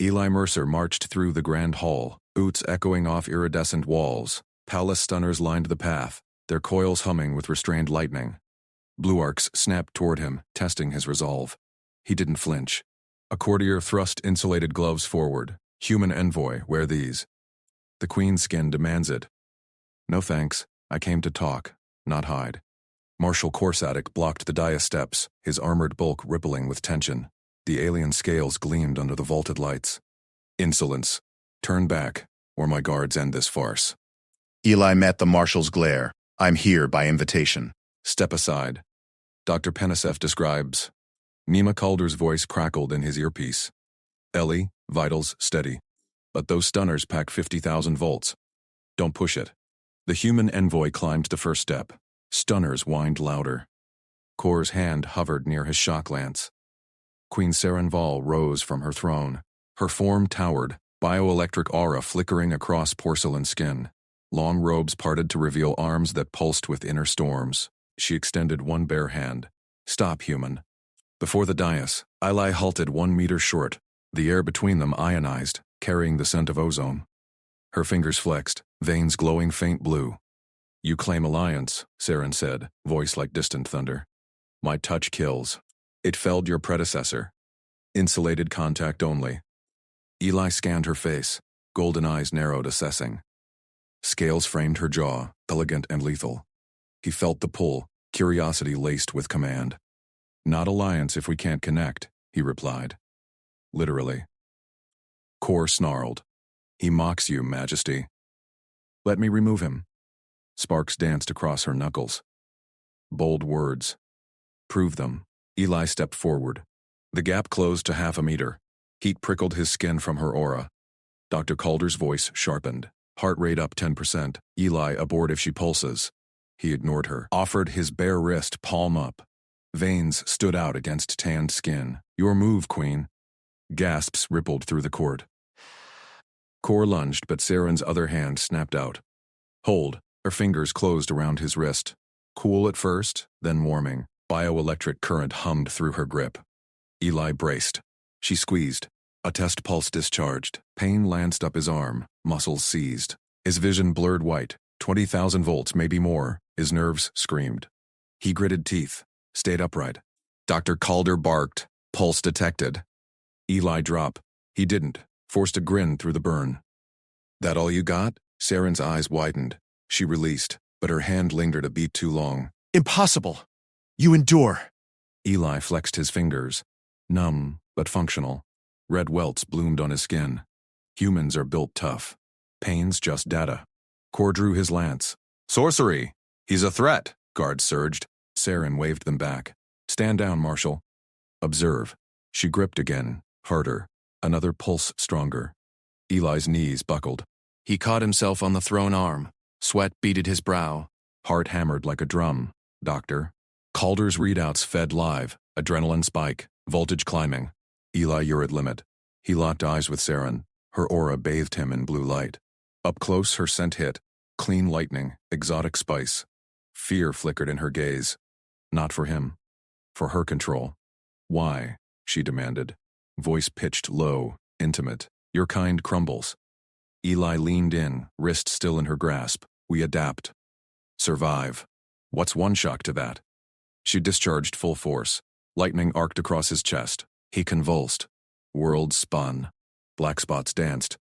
Eli Mercer marched through the grand hall, boots echoing off iridescent walls. Palace stunners lined the path, their coils humming with restrained lightning. Blue arcs snapped toward him, testing his resolve. He didn't flinch. A courtier thrust insulated gloves forward. Human envoy, wear these. The queen's skin demands it. No thanks, I came to talk, not hide. Marshal Korsatic blocked the dais steps, his armored bulk rippling with tension. The alien scales gleamed under the vaulted lights. Insolence. Turn back, or my guards end this farce. Eli met the marshal's glare. I'm here by invitation. Step aside. Dr. Penisef describes. Nima Calder's voice crackled in his earpiece. Ellie, vitals steady. But those stunners pack 50,000 volts. Don't push it. The human envoy climbed the first step. Stunners whined louder. Kor's hand hovered near his shock lance. Queen Sarenval rose from her throne. Her form towered, bioelectric aura flickering across porcelain skin. Long robes parted to reveal arms that pulsed with inner storms. She extended one bare hand. Stop, human. Before the dais, Eli halted 1 meter short, the air between them ionized, carrying the scent of ozone. Her fingers flexed, veins glowing faint blue. You claim alliance, Saren said, voice like distant thunder. My touch kills. It felled your predecessor. Insulated contact only. Eli scanned her face, golden eyes narrowed, assessing. Scales framed her jaw, elegant and lethal. He felt the pull, curiosity laced with command. Not alliance if we can't connect, he replied. Literally. Kor snarled. He mocks you, Majesty. Let me remove him. Sparks danced across her knuckles. Bold words. Prove them. Eli stepped forward. The gap closed to 0.5 meter. Heat prickled his skin from her aura. Dr. Calder's voice sharpened. Heart rate up 10%. Eli aboard if she pulses. He ignored her. Offered his bare wrist, palm up. Veins stood out against tanned skin. Your move, Queen. Gasps rippled through the court. Kor lunged, but Saren's other hand snapped out. Hold. Her fingers closed around his wrist. Cool at first, then warming. Bioelectric current hummed through her grip. Eli braced. She squeezed. A test pulse discharged. Pain lanced up his arm. Muscles seized. His vision blurred white. 20,000 volts, maybe more. His nerves screamed. He gritted teeth. Stayed upright. Dr. Calder barked. Pulse detected. Eli drop. He didn't. Forced a grin through the burn. That all you got? Saren's eyes widened. She released, but her hand lingered a beat too long. Impossible. You endure. Eli flexed his fingers. Numb, but functional. Red welts bloomed on his skin. Humans are built tough. Pain's just data. Kor drew his lance. Sorcery! He's a threat, guards surged. Saren waved them back. Stand down, Marshal. Observe. She gripped again, harder. Another pulse stronger. Eli's knees buckled. He caught himself on the thrown arm. Sweat beaded his brow. Heart hammered like a drum. Doctor. Calder's readouts fed live. Adrenaline spike. Voltage climbing. Eli, you're at limit. He locked eyes with Saren. Her aura bathed him in blue light. Up close, her scent hit. Clean lightning. Exotic spice. Fear flickered in her gaze. Not for him. For her control. Why? She demanded. Voice pitched low, intimate. Your kind crumbles. Eli leaned in, wrist still in her grasp. We adapt. Survive. What's one shock to that? She discharged full force. Lightning arced across his chest. He convulsed. Worlds spun. Black spots danced.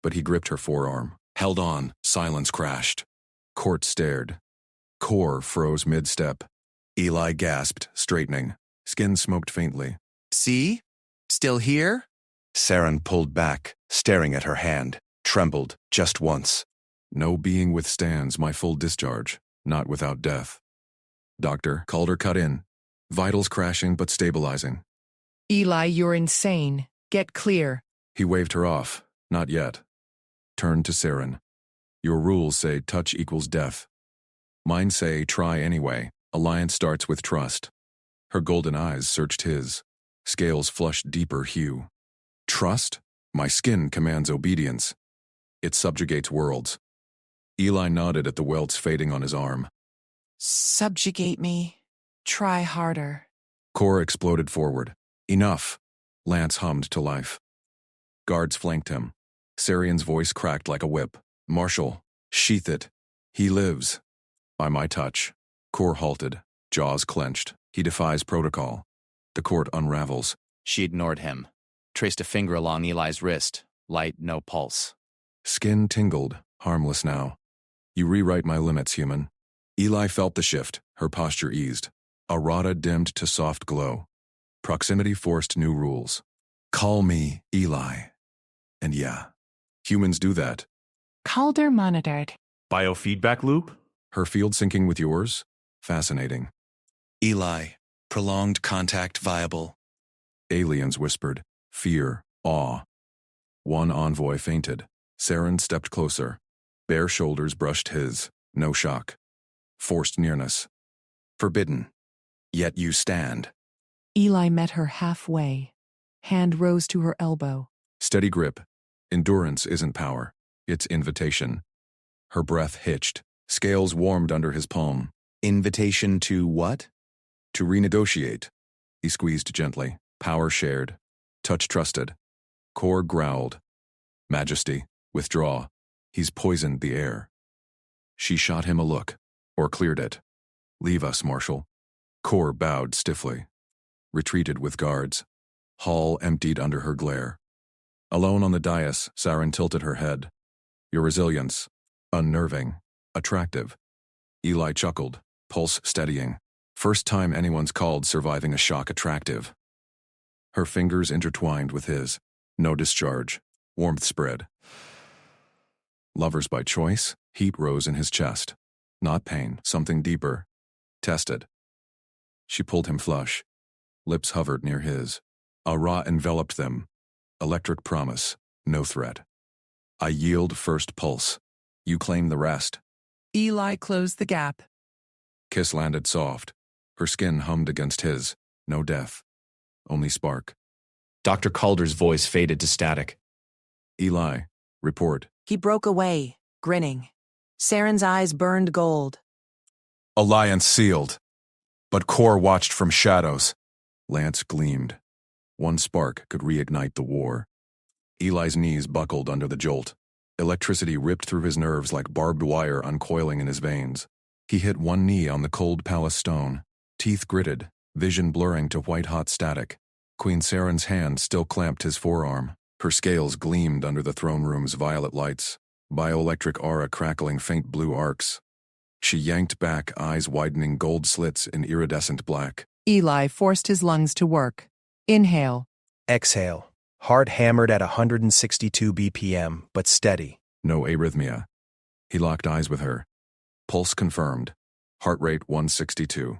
But he gripped her forearm. Held on. Silence crashed. Court stared. Kor froze mid-step. Eli gasped, straightening. Skin smoked faintly. See? Still here? Saren pulled back, staring at her hand. Trembled, just once. No being withstands my full discharge, not without death. Dr. Calder cut in. Vitals crashing but stabilizing. Eli, you're insane. Get clear. He waved her off. Not yet. Turned to Saren. Your rules say touch equals death. Mine say try anyway. Alliance starts with trust. Her golden eyes searched his. Scales flushed deeper hue. Trust? My skin commands obedience. It subjugates worlds. Eli nodded at the welts fading on his arm. Subjugate me. Try harder. Kor exploded forward. Enough. Lance hummed to life. Guards flanked him. Sarian's voice cracked like a whip. Marshal, sheath it. He lives. By my touch. Kor halted, jaws clenched. He defies protocol. The court unravels. She ignored him. Traced a finger along Eli's wrist. Light, no pulse. Skin tingled, harmless now. You rewrite my limits, human. Eli felt the shift, her posture eased. Arata dimmed to soft glow. Proximity forced new rules. Call me Eli. And yeah, humans do that. Calder monitored. Biofeedback loop? Her field syncing with yours? Fascinating. Eli, prolonged contact viable. Aliens whispered. Fear, awe. One envoy fainted. Saren stepped closer. Bare shoulders brushed his. No shock. Forced nearness. Forbidden. Yet you stand. Eli met her halfway. Hand rose to her elbow. Steady grip. Endurance isn't power. It's invitation. Her breath hitched. Scales warmed under his palm. Invitation to what? To renegotiate. He squeezed gently. Power shared. Touch trusted. Kor growled. Majesty, withdraw. He's poisoned the air. She shot him a look. Or cleared it. Leave us, Marshal. Kor bowed stiffly. Retreated with guards. Hall emptied under her glare. Alone on the dais, Saren tilted her head. Your resilience. Unnerving. Attractive. Eli chuckled, pulse steadying. First time anyone's called surviving a shock attractive. Her fingers intertwined with his. No discharge. Warmth spread. Lovers by choice, heat rose in his chest. Not pain, something deeper. Tested. She pulled him flush. Lips hovered near his. A raw enveloped them. Electric promise, no threat. I yield first pulse. You claim the rest. Eli closed the gap. Kiss landed soft. Her skin hummed against his. No death. Only spark. Dr. Calder's voice faded to static. Eli, report. He broke away, grinning. Saren's eyes burned gold. Alliance sealed. But Kor watched from shadows. Lance gleamed. One spark could reignite the war. Eli's knees buckled under the jolt. Electricity ripped through his nerves like barbed wire uncoiling in his veins. He hit one knee on the cold palace stone. Teeth gritted, vision blurring to white-hot static. Queen Saren's hand still clamped his forearm. Her scales gleamed under the throne room's violet lights. Bioelectric aura crackling faint blue arcs. She yanked back, eyes widening gold slits in iridescent black. Eli forced his lungs to work. Inhale. Exhale. Heart hammered at 162 BPM, but steady. No arrhythmia. He locked eyes with her. Pulse confirmed. Heart rate 162.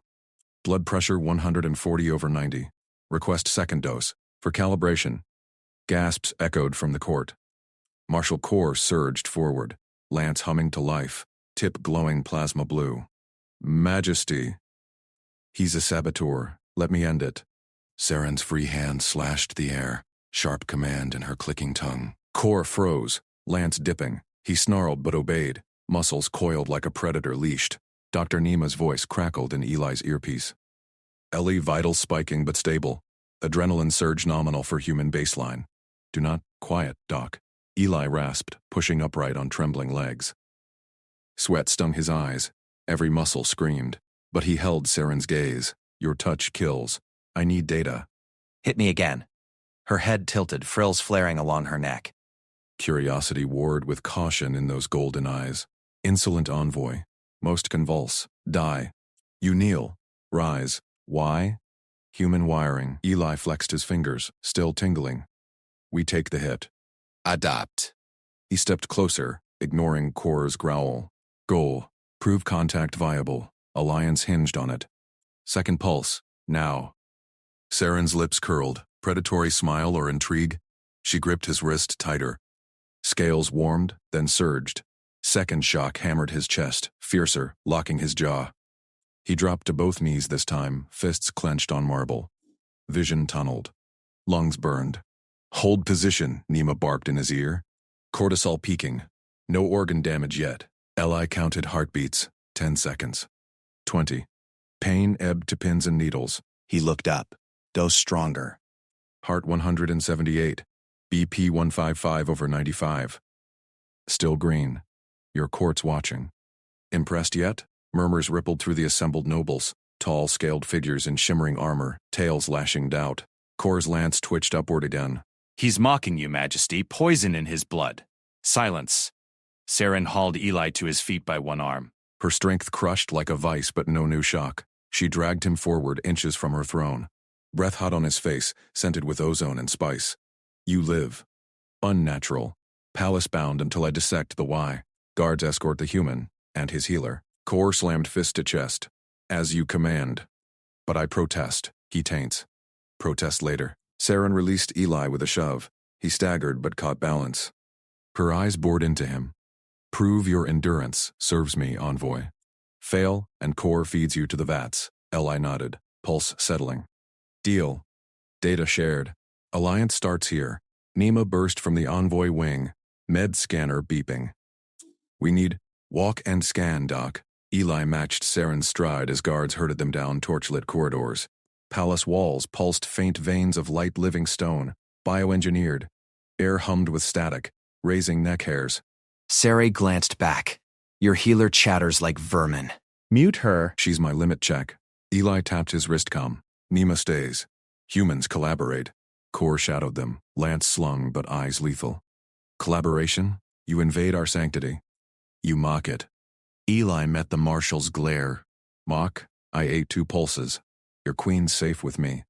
Blood pressure 140/90. Request second dose. For calibration. Gasps echoed from the court. Marshal Kor surged forward. Lance humming to life. Tip glowing plasma blue. Majesty. He's a saboteur. Let me end it. Saren's free hand slashed the air. Sharp command in her clicking tongue. Kor froze. Lance dipping. He snarled but obeyed. Muscles coiled like a predator leashed. Dr. Nima's voice crackled in Eli's earpiece. Ellie vitals spiking but stable. Adrenaline surge nominal for human baseline. Do not quiet, Doc. Eli rasped, pushing upright on trembling legs. Sweat stung his eyes. Every muscle screamed. But he held Saren's gaze. Your touch kills. I need data. Hit me again. Her head tilted, frills flaring along her neck. Curiosity warred with caution in those golden eyes. Insolent envoy. Most convulse. Die. You kneel. Rise. Why? Human wiring. Eli flexed his fingers, still tingling. We take the hit. Adopt. He stepped closer, ignoring Kor's growl. Goal. Prove contact viable. Alliance hinged on it. Second pulse. Now. Saren's lips curled. Predatory smile or intrigue? She gripped his wrist tighter. Scales warmed, then surged. Second shock hammered his chest, fiercer, locking his jaw. He dropped to both knees this time, fists clenched on marble. Vision tunneled. Lungs burned. Hold position, Nima barked in his ear. Cortisol peaking. No organ damage yet. Li counted heartbeats. 10 seconds. 20. Pain ebbed to pins and needles. He looked up. Dose stronger. Heart 178. BP 155/95. Still green. Your court's watching. Impressed yet? Murmurs rippled through the assembled nobles, tall, scaled figures in shimmering armor, tails lashing doubt. Kor's lance twitched upward again. He's mocking you, Majesty, poison in his blood. Silence. Saren hauled Eli to his feet by one arm. Her strength crushed like a vice, but no new shock. She dragged him forward inches from her throne. Breath hot on his face, scented with ozone and spice. You live. Unnatural. Palace-bound until I dissect the why. Guards escort the human, and his healer. Kor slammed fist to chest. As you command. But I protest, he taints. Protest later. Saren released Eli with a shove. He staggered but caught balance. Her eyes bored into him. Prove your endurance, serves me, envoy. Fail, and Kor feeds you to the vats. Eli nodded, pulse settling. Deal. Data shared. Alliance starts here. Nima burst from the envoy wing. Med scanner beeping. We need walk and scan, Doc. Eli matched Saren's stride as guards herded them down torchlit corridors. Palace walls pulsed faint veins of light living stone, bioengineered. Air hummed with static, raising neck hairs. Sari glanced back. Your healer chatters like vermin. Mute her. She's my limit check. Eli tapped his wristcom. Nima stays. Humans collaborate. Kor shadowed them, lance slung but eyes lethal. Collaboration? You invade our sanctity. You mock it. Eli met the marshal's glare. Mock? I ate 2 pulses. Your queen's safe with me.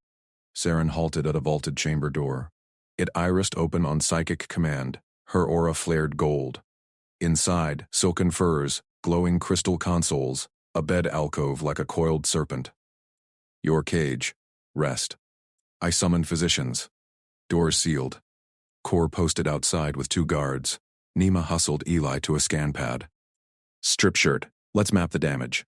Saren halted at a vaulted chamber door. It irised open on psychic command. Her aura flared gold. Inside, silken furs, glowing crystal consoles, a bed alcove like a coiled serpent. Your cage. Rest. I summoned physicians. Doors sealed. Kor posted outside with 2 guards. Nima hustled Eli to a scan pad. Strip shirt. Let's map the damage.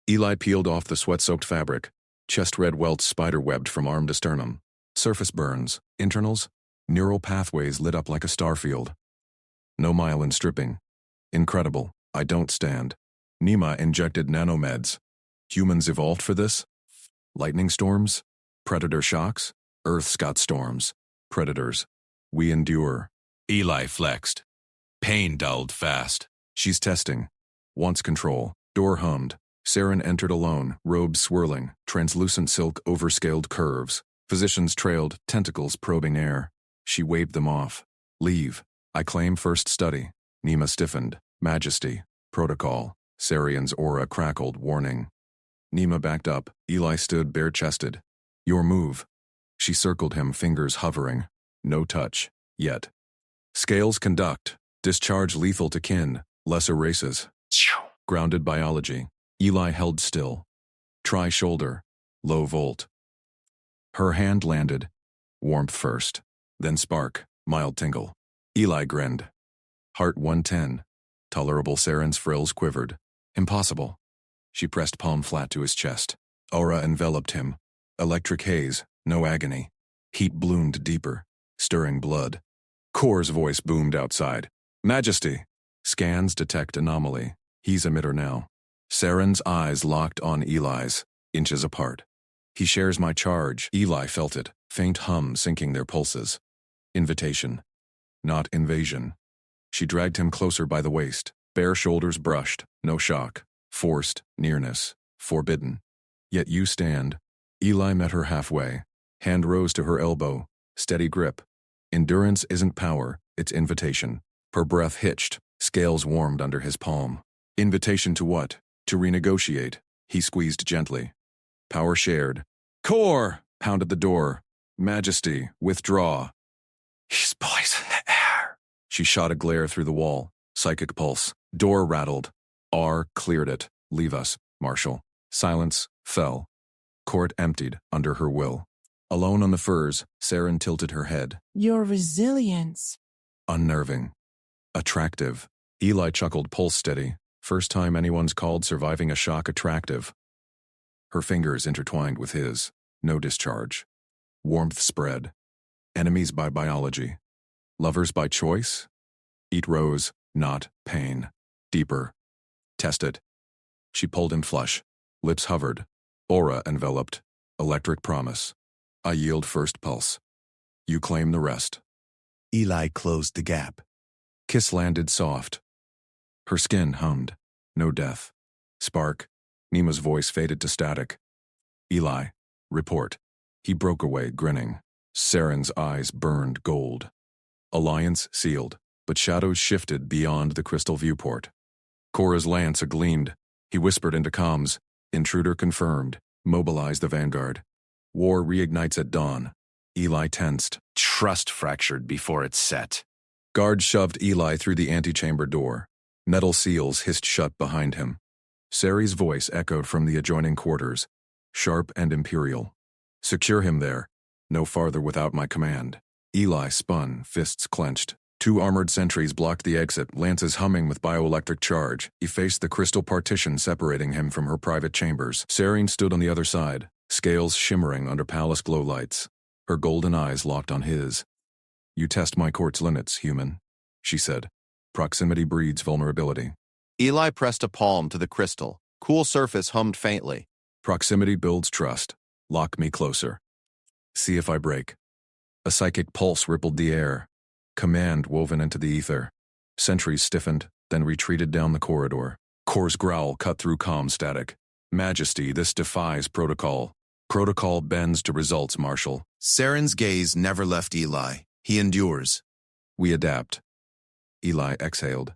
Eli peeled off the sweat-soaked fabric. Chest red welts spider-webbed from arm to sternum. Surface burns. Internals. Neural pathways lit up like a starfield. No myelin stripping. Incredible. I don't stand. Nima injected nanomeds. Humans evolved for this? Lightning storms? Predator shocks? Earth's got storms. Predators. We endure. Eli flexed. Pain dulled fast. She's testing. Wants control. Door hummed. Saren entered alone, robes swirling, translucent silk overscaled curves. Physicians trailed, tentacles probing air. She waved them off. Leave. I claim first study. Nima stiffened. Majesty. Protocol. Sarian's aura crackled, warning. Nima backed up. Eli stood bare-chested. Your move. She circled him, fingers hovering. No touch. Yet. Scales conduct. Discharge lethal to kin. Lesser races. Grounded biology. Eli held still. Try shoulder. Low volt. Her hand landed. Warmth first. Then spark. Mild tingle. Eli grinned. Heart 110. Tolerable. Saren's frills quivered. Impossible. She pressed palm flat to his chest. Aura enveloped him. Electric haze. No agony. Heat bloomed deeper. Stirring blood. Kor's voice boomed outside. Majesty. Scans detect anomaly. He's emitter now. Saren's eyes locked on Eli's, inches apart. He shares my charge. Eli felt it, faint hum sinking their pulses. Invitation. Not invasion. She dragged him closer by the waist. Bare shoulders brushed. No shock. Forced. Nearness. Forbidden. Yet you stand. Eli met her halfway. Hand rose to her elbow. Steady grip. Endurance isn't power, it's invitation. Her breath hitched. Scales warmed under his palm. Invitation to what? To renegotiate. He squeezed gently. Power shared. Kor! Pounded the door. Majesty, withdraw. He's poison the air. She shot a glare through the wall. Psychic pulse. Door rattled. R cleared it. Leave us, Marshal. Silence fell. Court emptied under her will. Alone on the furs, Saren tilted her head. Your resilience. Unnerving. Attractive. Eli chuckled, pulse steady. First time anyone's called surviving a shock attractive. Her fingers intertwined with his. No discharge. Warmth spread. Enemies by biology. Lovers by choice? Eat rose, not pain. Deeper. Test it. She pulled him flush. Lips hovered. Aura enveloped. Electric promise. I yield first pulse. You claim the rest. Eli closed the gap. Kiss landed soft. Her skin hummed. No death. Spark. Nima's voice faded to static. Eli. Report. He broke away, grinning. Saren's eyes burned gold. Alliance sealed, but shadows shifted beyond the crystal viewport. Cora's lance gleamed. He whispered into comms. Intruder confirmed. Mobilize the vanguard. War reignites at dawn. Eli tensed. Trust fractured before it's set. Guards shoved Eli through the antechamber door. Metal seals hissed shut behind him. Ceri's voice echoed from the adjoining quarters, sharp and imperial. Secure him there. No farther without my command. Eli spun, fists clenched. 2 armored sentries blocked the exit, lances humming with bioelectric charge. He faced the crystal partition separating him from her private chambers. Serene stood on the other side, scales shimmering under palace glow lights. Her golden eyes locked on his. You test my court's limits, human, she said. Proximity breeds vulnerability. Eli pressed a palm to the crystal. Cool surface hummed faintly. Proximity builds trust. Lock me closer. See if I break. A psychic pulse rippled the air. Command woven into the ether. Sentries stiffened, then retreated down the corridor. Kor's growl cut through comm static. Majesty, this defies protocol. Protocol bends to results, Marshal. Saren's gaze never left Eli. He endures. We adapt. Eli exhaled.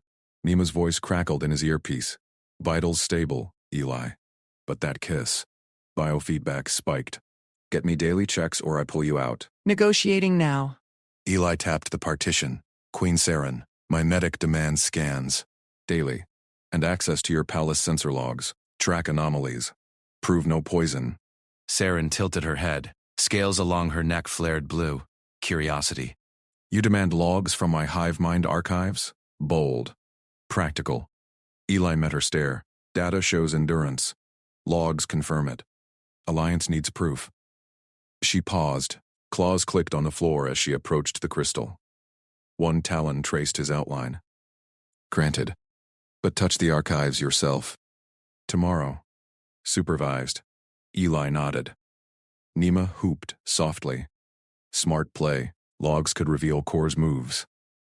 Nima's voice crackled in his earpiece. Vitals stable, Eli. But that kiss. Biofeedback spiked. Get me daily checks or I pull you out. Negotiating now. Eli tapped the partition. Queen Saren, my medic demands scans. Daily. And access to your palace sensor logs. Track anomalies. Prove no poison. Saren tilted her head. Scales along her neck flared blue. Curiosity. You demand logs from my hive mind archives? Bold. Practical. Eli met her stare. Data shows endurance. Logs confirm it. Alliance needs proof. She paused. Claws clicked on the floor as she approached the crystal. One talon traced his outline. Granted. But touch the archives yourself. Tomorrow. Supervised. Eli nodded. Nima hooped softly. Smart play. Logs could reveal Kor's moves.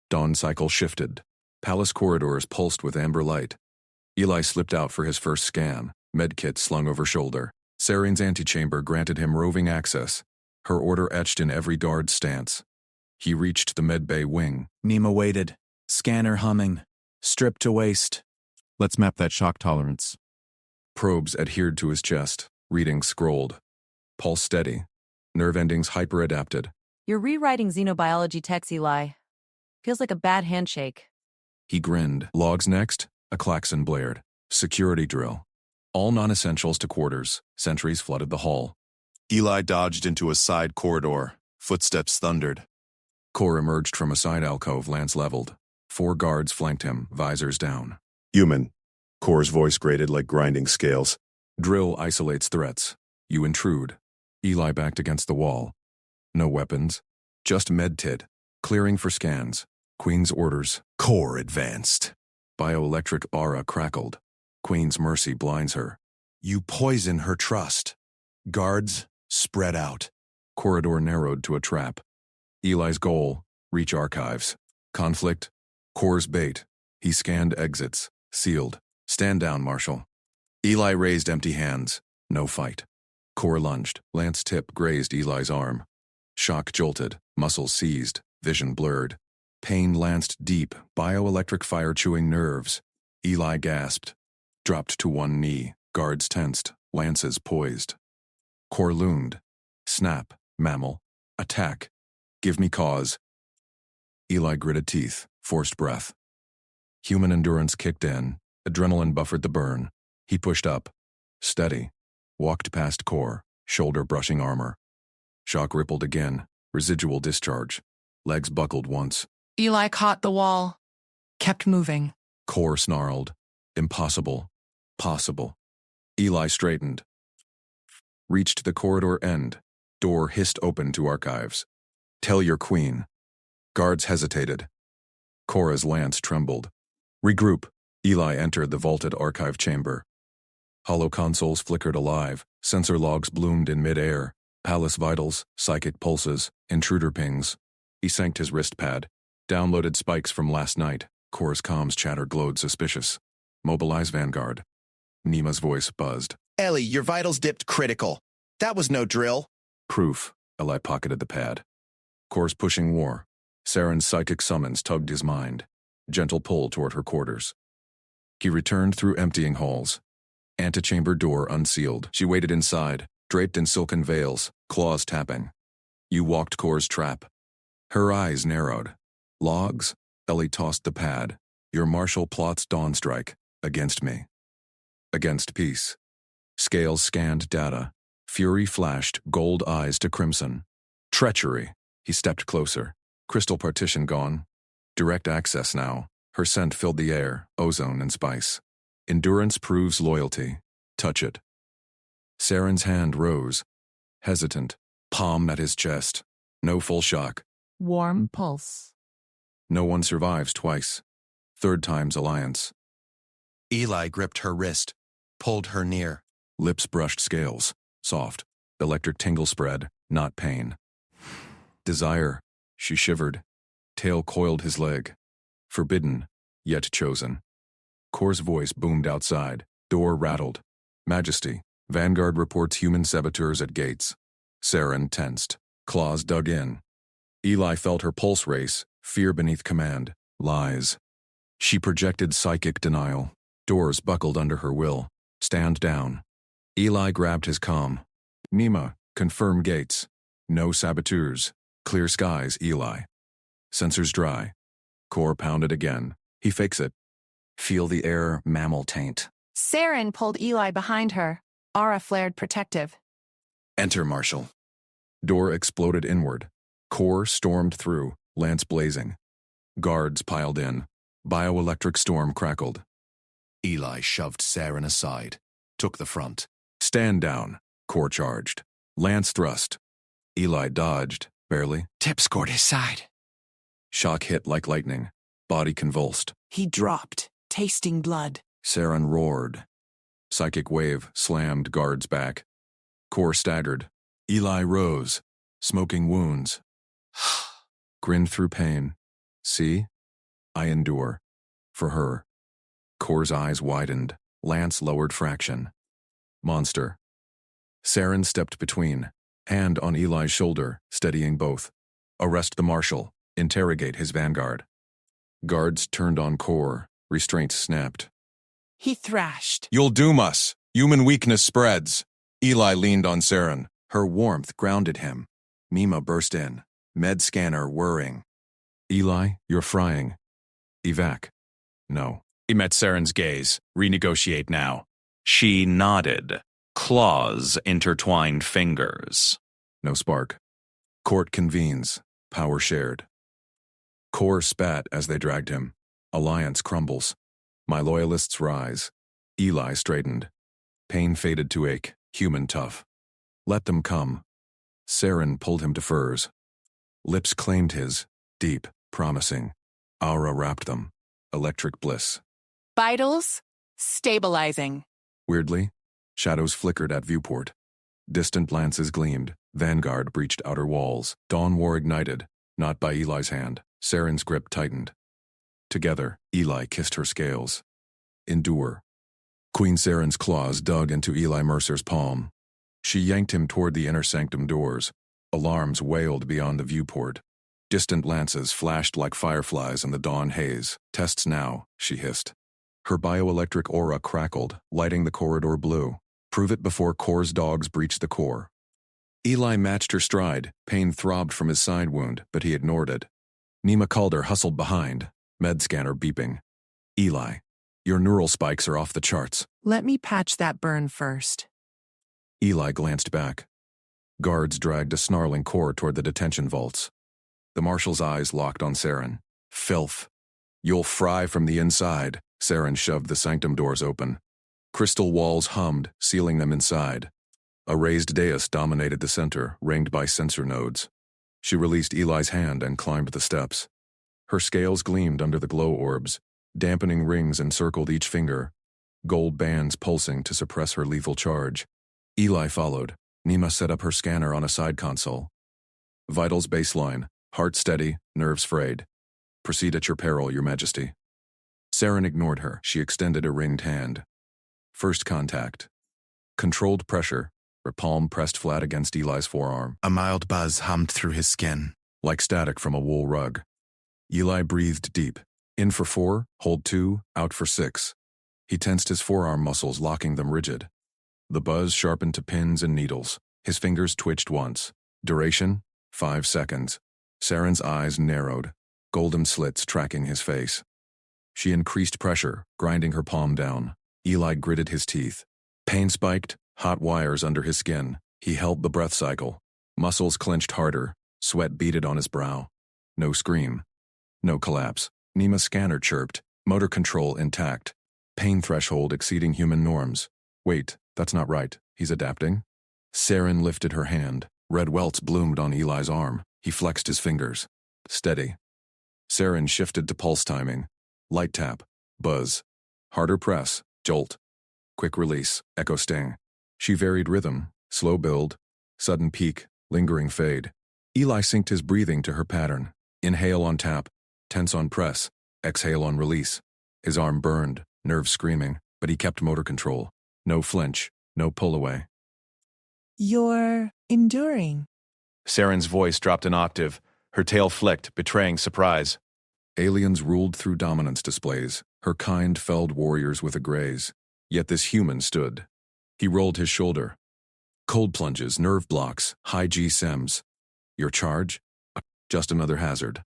Dawn cycle shifted. Palace corridors pulsed with amber light. Eli slipped out for his first scan, medkit slung over shoulder. Saren's antechamber granted him roving access, her order etched in every guard's stance. He reached the medbay wing. Nima waited. Scanner humming. Stripped to waist. Let's map that shock tolerance. Probes adhered to his chest. Readings scrolled. Pulse steady. Nerve endings hyper-adapted. You're rewriting xenobiology text, Eli. Feels like a bad handshake. He grinned. Logs next? A klaxon blared. Security drill. All non-essentials to quarters. Sentries flooded the hall. Eli dodged into a side corridor. Footsteps thundered. Kor emerged from a side alcove, lance leveled. 4 guards flanked him, visors down. Human. Kor's voice grated like grinding scales. Drill isolates threats. You intrude. Eli backed against the wall. No weapons. Just medtit. Clearing for scans. Queen's orders. Kor advanced. Bioelectric aura crackled. Queen's mercy blinds her. You poison her trust. Guards, spread out. Corridor narrowed to a trap. Eli's goal, reach archives. Conflict, Kor's bait. He scanned exits, sealed. Stand down, Marshal. Eli raised empty hands. No fight. Kor lunged. Lance tip grazed Eli's arm. Shock jolted, muscles seized, vision blurred. Pain lanced deep, bioelectric fire chewing nerves. Eli gasped. Dropped to one knee, guards tensed, lances poised. Kor loomed. Snap, mammal. Attack. Give me cause. Eli gritted teeth, forced breath. Human endurance kicked in, adrenaline buffered the burn. He pushed up. Steady. Walked past Kor, shoulder brushing armor. Shock rippled again, residual discharge. Legs buckled once. Eli caught the wall. Kept moving. Kor snarled. Impossible. Possible. Eli straightened. Reached the corridor end. Door hissed open to archives. Tell your queen. Guards hesitated. Kora's lance trembled. Regroup. Eli entered the vaulted archive chamber. Hollow consoles flickered alive. Sensor logs bloomed in midair. Palace vitals, psychic pulses, intruder pings. He sanked his wrist pad. Downloaded spikes from last night. Core's comms chatter glowed suspicious. Mobilize Vanguard. Nima's voice buzzed. Ellie, your vitals dipped critical. That was no drill. Proof. Eli pocketed the pad. Core's pushing war. Saren's psychic summons tugged his mind. Gentle pull toward her quarters. He returned through emptying halls. Antechamber door unsealed. She waited inside, draped in silken veils, claws tapping. You walked Core's trap. Her eyes narrowed. Logs? Ellie tossed the pad. Your marshal plots dawn strike. Against me. Against peace. Scales scanned data. Fury flashed, gold eyes to crimson. Treachery. He stepped closer. Crystal partition gone. Direct access now. Her scent filled the air, ozone and spice. Endurance proves loyalty. Touch it. Saren's hand rose. Hesitant. Palm at his chest. No full shock. Warm pulse. No one survives twice. Third time's alliance. Eli gripped her wrist, pulled her near. Lips brushed scales. Soft. Electric tingle spread, not pain. Desire. She shivered. Tail coiled his leg. Forbidden, yet chosen. Core's voice boomed outside. Door rattled. Majesty. Vanguard reports human saboteurs at gates. Saren tensed. Claws dug in. Eli felt her pulse race, fear beneath command. Lies. She projected psychic denial. Doors buckled under her will. Stand down. Eli grabbed his comm. Nima, confirm gates. No saboteurs. Clear skies, Eli. Sensors dry. Core pounded again. He fakes it. Feel the air mammal taint. Saren pulled Eli behind her. Aura flared protective. Enter, Marshal. Door exploded inward. Core stormed through, lance blazing. Guards piled in. Bioelectric storm crackled. Eli shoved Saren aside, took the front. Stand down, Core charged. Lance thrust. Eli dodged, barely. Tip scored his side. Shock hit like lightning. Body convulsed. He dropped, tasting blood. Saren roared. Psychic wave slammed guards back. Core staggered. Eli rose, smoking wounds. Grinned through pain. See? I endure. For her. Core's eyes widened. Lance lowered fraction. Monster. Saren stepped between. Hand on Eli's shoulder, steadying both. Arrest the Marshal. Interrogate his vanguard. Guards turned on Core. Restraints snapped. He thrashed. You'll doom us. Human weakness spreads. Eli leaned on Saren. Her warmth grounded him. Mima burst in. Med scanner whirring. Eli, you're frying. Evac. No. He met Saren's gaze. Renegotiate now. She nodded. Claws intertwined fingers. No spark. Court convenes. Power shared. Core spat as they dragged him. Alliance crumbles. My loyalists rise. Eli straightened. Pain faded to ache. Human tough. Let them come. Saren pulled him to furs. Lips claimed his. Deep, promising. Aura wrapped them. Electric bliss. Vitals, stabilizing. Weirdly, shadows flickered at viewport. Distant lances gleamed. Vanguard breached outer walls. Dawn war ignited. Not by Eli's hand. Saren's grip tightened. Together, Eli kissed her scales. Endure. Queen Saren's claws dug into Eli Mercer's palm. She yanked him toward the inner sanctum doors. Alarms wailed beyond the viewport. Distant lances flashed like fireflies in the dawn haze. Tests now, she hissed. Her bioelectric aura crackled, lighting the corridor blue. Prove it before Core's dogs breach the core. Eli matched her stride. Pain throbbed from his side wound, but he ignored it. Nima Calder hustled behind, med scanner beeping. Eli, your neural spikes are off the charts. Let me patch that burn first. Eli glanced back. Guards dragged a snarling Core toward the detention vaults. The Marshal's eyes locked on Saren. Filth. You'll fry from the inside. Saren shoved the sanctum doors open. Crystal walls hummed, sealing them inside. A raised dais dominated the center, ringed by sensor nodes. She released Eli's hand and climbed the steps. Her scales gleamed under the glow orbs. Dampening rings encircled each finger. Gold bands pulsing to suppress her lethal charge. Eli followed. Nima set up her scanner on a side console. Vitals baseline. Heart steady, nerves frayed. Proceed at your peril, Your Majesty. Saren ignored her. She extended a ringed hand. First contact. Controlled pressure, her palm pressed flat against Eli's forearm. A mild buzz hummed through his skin. Like static from a wool rug. Eli breathed deep. In for 4, hold 2, out for 6. He tensed his forearm muscles, locking them rigid. The buzz sharpened to pins and needles. His fingers twitched once. Duration, 5 seconds. Saren's eyes narrowed, golden slits tracking his face. She increased pressure, grinding her palm down. Eli gritted his teeth. Pain spiked, hot wires under his skin. He held the breath cycle. Muscles clenched harder, sweat beaded on his brow. No scream. No collapse. Nima's scanner chirped, motor control intact. Pain threshold exceeding human norms. Wait, that's not right. He's adapting? Saren lifted her hand. Red welts bloomed on Eli's arm. He flexed his fingers. Steady. Saren shifted to pulse timing. Light tap. Buzz. Harder press. Jolt. Quick release. Echo sting. She varied rhythm. Slow build. Sudden peak. Lingering fade. Eli synced his breathing to her pattern. Inhale on tap. Tense on press. Exhale on release. His arm burned, nerves screaming, but he kept motor control. No flinch. No pull away. You're enduring. Saren's voice dropped an octave. Her tail flicked, betraying surprise. Aliens ruled through dominance displays. Her kind felled warriors with a graze. Yet this human stood. He rolled his shoulder. Cold plunges, nerve blocks, high G SEMs. Your charge? Just another hazard.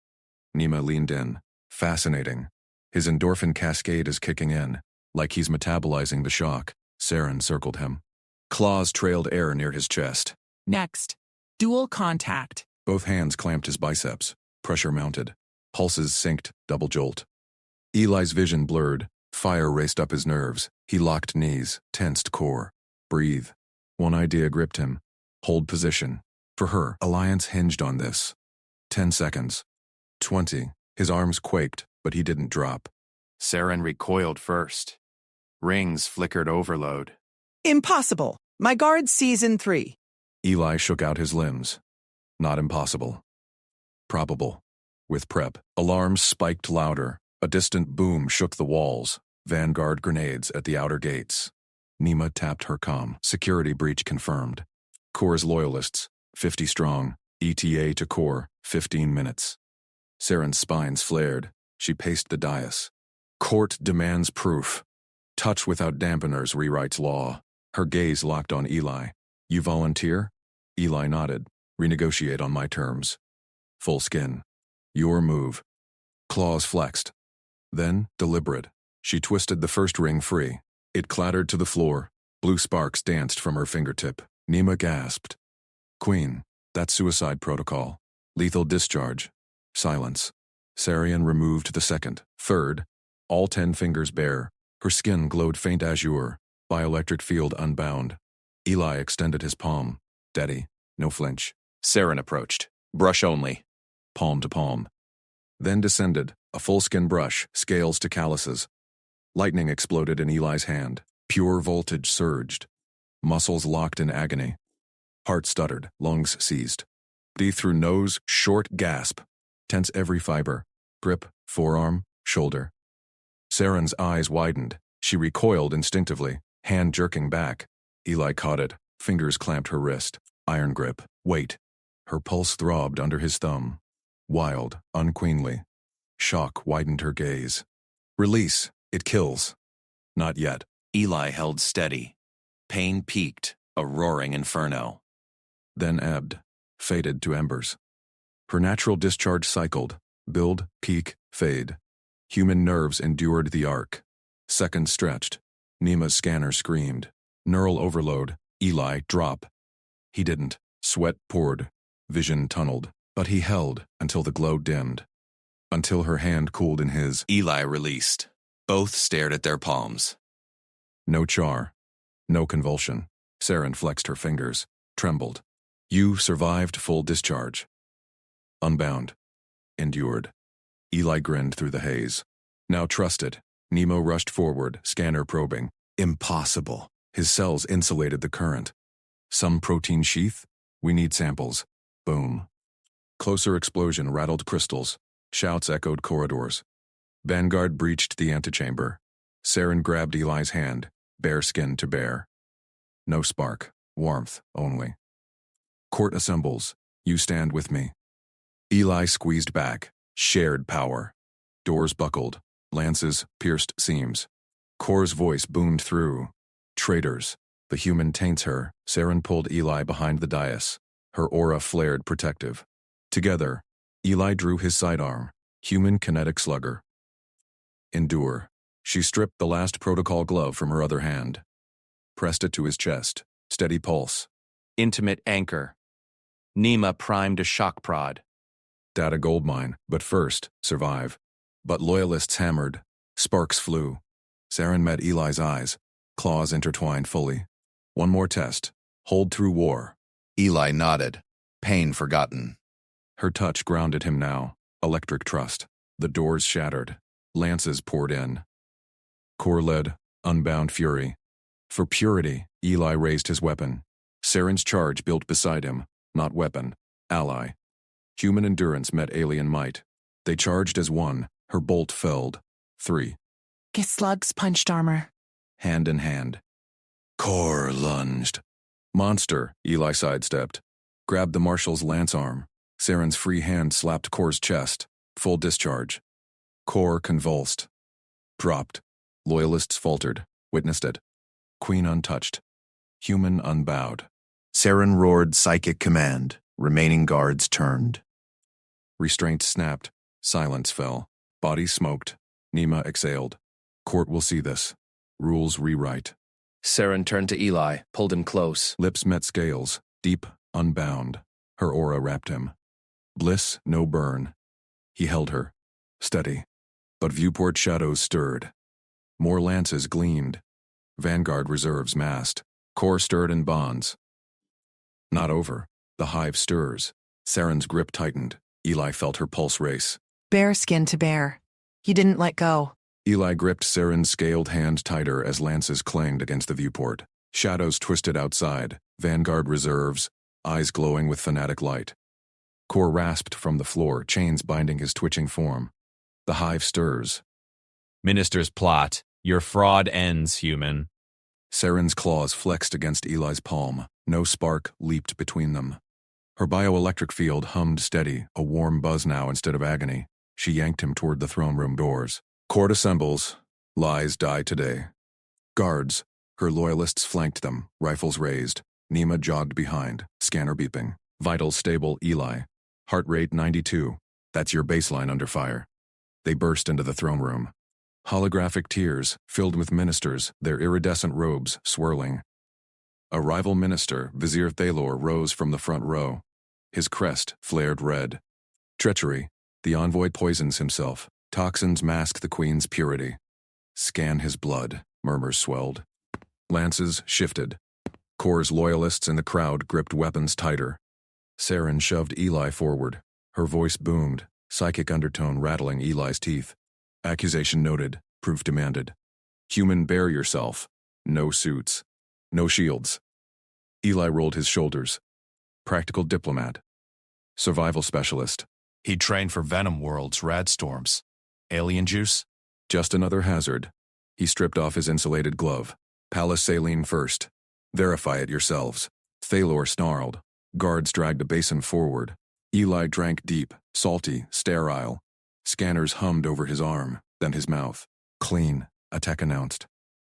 Nima leaned in. Fascinating. His endorphin cascade is kicking in, like he's metabolizing the shock. Saren circled him. Claws trailed air near his chest. Next. Dual contact. Both hands clamped his biceps. Pressure mounted. Pulses synced, double jolt. Eli's vision blurred. Fire raced up his nerves. He locked knees, tensed core. Breathe. One idea gripped him. Hold position. For her, alliance hinged on this. 10 seconds. 20. His arms quaked, but he didn't drop. Saren recoiled first. Rings flickered overload. Impossible. My guard's season 3. Eli shook out his limbs. Not impossible. Probable. With prep, alarms spiked louder. A distant boom shook the walls. Vanguard grenades at the outer gates. Nima tapped her comm. Security breach confirmed. Core's loyalists, 50 strong. ETA to core, 15 minutes. Saren's spines flared. She paced the dais. Court demands proof. Touch without dampeners rewrites law. Her gaze locked on Eli. You volunteer? Eli nodded. Renegotiate on my terms. Full skin. Your move. Claws flexed. Then, deliberate, she twisted the first ring free. It clattered to the floor. Blue sparks danced from her fingertip. Nima gasped. Queen, that's suicide protocol. Lethal discharge. Silence. Sarian removed the second. Third. All 10 fingers bare. Her skin glowed faint azure. Bioelectric field unbound. Eli extended his palm. Steady. No flinch. Saren approached. Brush only. Palm to palm. Then descended, a full-skin brush, scales to calluses. Lightning exploded in Eli's hand. Pure voltage surged. Muscles locked in agony. Heart stuttered, lungs seized. Breathe through nose, short gasp. Tense every fiber. Grip, forearm, shoulder. Saren's eyes widened. She recoiled instinctively, hand jerking back. Eli caught it. Fingers clamped her wrist. Iron grip. Wait. Her pulse throbbed under his thumb. Wild, unqueenly. Shock widened her gaze. Release. It kills. Not yet. Eli held steady. Pain peaked, a roaring inferno. Then ebbed, faded to embers. Her natural discharge cycled. Build, peak, fade. Human nerves endured the arc. Seconds stretched. Nima's scanner screamed. Neural overload. Eli, drop. He didn't. Sweat poured. Vision tunneled. But he held until the glow dimmed. Until her hand cooled in his. Eli released. Both stared at their palms. No char. No convulsion. Saren flexed her fingers. Trembled. You survived full discharge. Unbound. Endured. Eli grinned through the haze. Now trusted. Nemo rushed forward, scanner probing. Impossible. His cells insulated the current. Some protein sheath? We need samples. Boom. Closer explosion rattled crystals. Shouts echoed corridors. Vanguard breached the antechamber. Saren grabbed Eli's hand, bare skin to bare. No spark, warmth only. Court assembles. You stand with me. Eli squeezed back, shared power. Doors buckled, lances pierced seams. Kor's voice boomed through. Traitors. The human taints her. Saren pulled Eli behind the dais. Her aura flared protective. Together, Eli drew his sidearm. Human kinetic slugger. Endure. She stripped the last protocol glove from her other hand. Pressed it to his chest. Steady pulse. Intimate anchor. Nima primed a shock prod. Data goldmine, but first, survive. But loyalists hammered. Sparks flew. Saren met Eli's eyes. Claws intertwined fully. One more test. Hold through war. Eli nodded, pain forgotten. Her touch grounded him now. Electric trust. The doors shattered. Lances poured in. Kor led, unbound fury. For purity, Eli raised his weapon. Saren's charge built beside him. Not weapon. Ally. Human endurance met alien might. They charged as one. Her bolt felled. 3. Get slugs punched armor. Hand in hand. Kor lunged. Monster, Eli sidestepped. Grabbed the marshal's lance arm. Saren's free hand slapped Kor's chest. Full discharge. Kor convulsed. Dropped. Loyalists faltered. Witnessed it. Queen untouched. Human unbowed. Saren roared psychic command. Remaining guards turned. Restraint snapped. Silence fell. Bodies smoked. Nima exhaled. Court will see this. Rules rewrite. Saren turned to Eli, pulled him close. Lips met scales. Deep, unbound. Her aura wrapped him. Bliss, no burn. He held her. Steady. But viewport shadows stirred. More lances gleamed. Vanguard reserves massed. Kor stirred in bonds. Not over. The hive stirs. Saren's grip tightened. Eli felt her pulse race. Bare skin to bare. You didn't let go. Eli gripped Saren's scaled hand tighter as lances clanged against the viewport. Shadows twisted outside. Vanguard reserves, eyes glowing with fanatic light. Kor rasped from the floor, chains binding his twitching form. The hive stirs. Minister's plot. Your fraud ends, human. Saren's claws flexed against Eli's palm. No spark leaped between them. Her bioelectric field hummed steady, a warm buzz now instead of agony. She yanked him toward the throne room doors. Court assembles. Lies die today. Guards. Her loyalists flanked them, rifles raised. Nima jogged behind, scanner beeping. Vitals stable, Eli. Heart rate 92. That's your baseline under fire. They burst into the throne room. Holographic tiers, filled with ministers, their iridescent robes swirling. A rival minister, Vizier Thalor, rose from the front row. His crest flared red. Treachery. The envoy poisons himself. Toxins mask the queen's purity. Scan his blood, murmurs swelled. Lances shifted. Kor's loyalists in the crowd gripped weapons tighter. Saren shoved Eli forward. Her voice boomed, psychic undertone rattling Eli's teeth. Accusation noted, proof demanded. Human, bear yourself. No suits. No shields. Eli rolled his shoulders. Practical diplomat. Survival specialist. He trained for Venom World's rad storms. Alien juice? Just another hazard. He stripped off his insulated glove. Palace saline first. Verify it yourselves. Thalor snarled. Guards dragged a basin forward. Eli drank deep, salty, sterile. Scanners hummed over his arm, then his mouth. Clean, Attack announced.